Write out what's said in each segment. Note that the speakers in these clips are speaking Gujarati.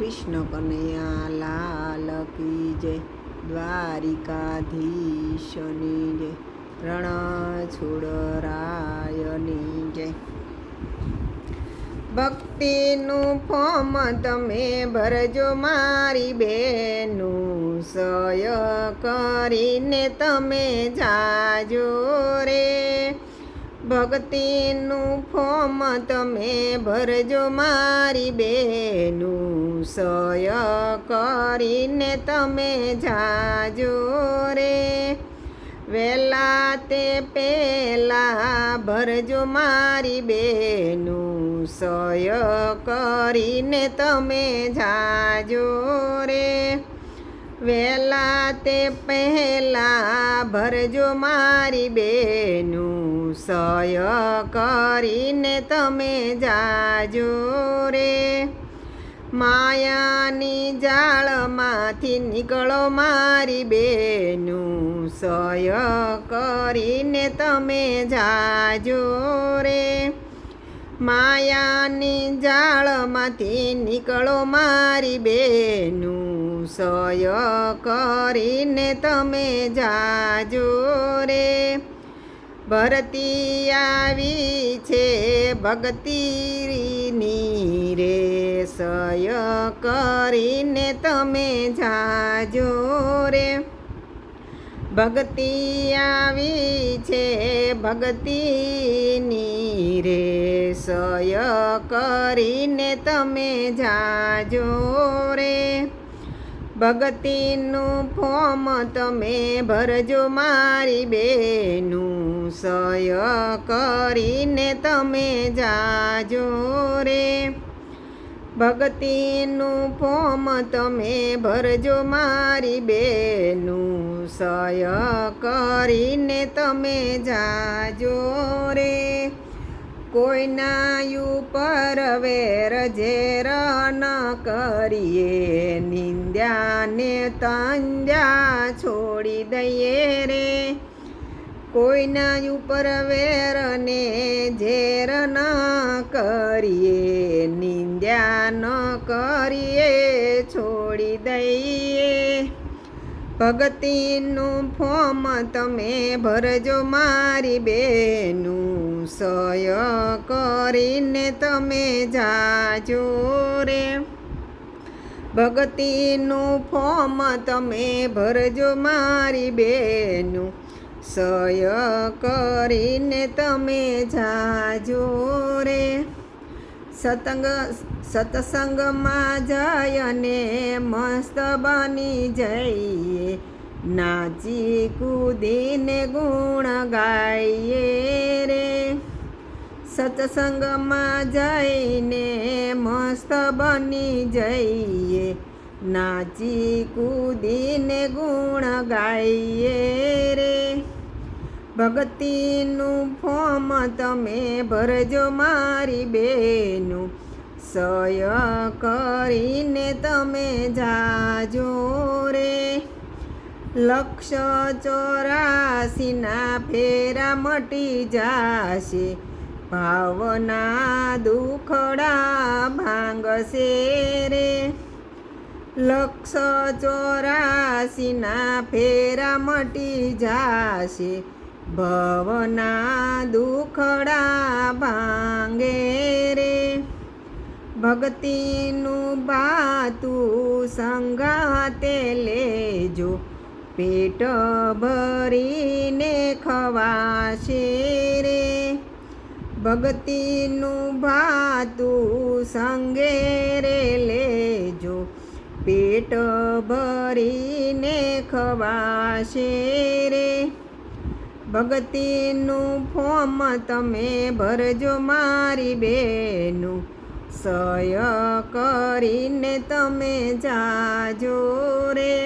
કૃષ્ણ કનૈયા લાલ કી જય, દ્વારિકાધીશની જય, રણછોડરાયની જય. ભક્તિનું ફોર્મ તમે ભરજો મારી બેનું, સય કરીને તમે જાજો રે. ભક્તિનું ફોર્મ તમે ભરજો મારી બેનું, સય કરીને તમે જાજો રે. વેલા તે પેલા ભરજો મારી બેનું, સય કરીને તમે જાજો રે. વેલા તે પહેલા ભરજો મારી બેનું, સય કરીને તમે જાજો રે. માયાની જાળમાંથી નીકળો મારી બેનું, સય કરીને તમે જાજો રે. માયાની જાળમાંથી નીકળો મારી બેનું, સય કરીને તમે જાજો રે. ભરતી આવી છે ભક્તિની રે, સય કરીને તમે જાજો રે. ભક્તિ આવી છે ભક્તિની રે, સય કરીને તમે જાજો રે. ભક્તિનું ફોર્મ તમે ભરજો મારી બેનું, સય કરીને તમે જાજો રે. ભક્તિનું ફોર્મ તમે ભરજો મારી બેનું, સય કરીને તમે જાજો રે. કોઈના ઉપર વેર ઝેર ન કરીએ, નિંદ્યાને તંદ્યા છોડી દઈએ રે. કોઈના ઉપર વેરને ઝેર ન કરીએ, નિંદ્યા ન કરીએ છોડી દઈએ. ભક્તિનું ફોર્મ તમે ભરજો મારી બેનું, સય કરીને તમે જાજો રે. ભક્તિનું ફોર્મ તમે ભરજો મારી બેનું, સય કરીને તમે જાજો રે. સત્સંગમાં જઈને મસ્ત બની જઈએ, નાચી કૂદીને ગુણ ગાઈએ રે. સત્સંગમાં જઈને મસ્ત બની જઈએ, નાચી કૂદીને ગુણ ગાઈએ રે. ભક્તિનું ફોર્મ તમે ભરજો મારી બેનું, સય કરીને તમે જાજો રે. લક્ષ 84ના ફેરા મટી જાશે, ભાવના દુખડા ભાંગશે રે. લક્ષ 84ના ફેરા મટી જાશે, ભવના દુખડા ભાંગે રે. ભક્તિનું ભાતું સંગાતે લેજો, પેટ ભરીને ખવાશે રે. ભક્તિનું ભાતું સંગે રે લેજો, પેટ ભરીને ખવાશે રે. ભક્તિનું ફોર્મ તમે ભરજો મારી બેનું, સય કરીને તમે જાજો રે.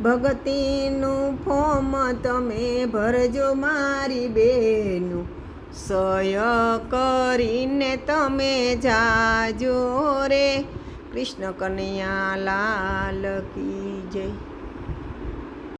ભક્તિનું ફોર્મ તમે ભરજો મારી બેનું, સય કરીને તમે જાજો રે. કૃષ્ણ કનૈયા લાલ કી જય.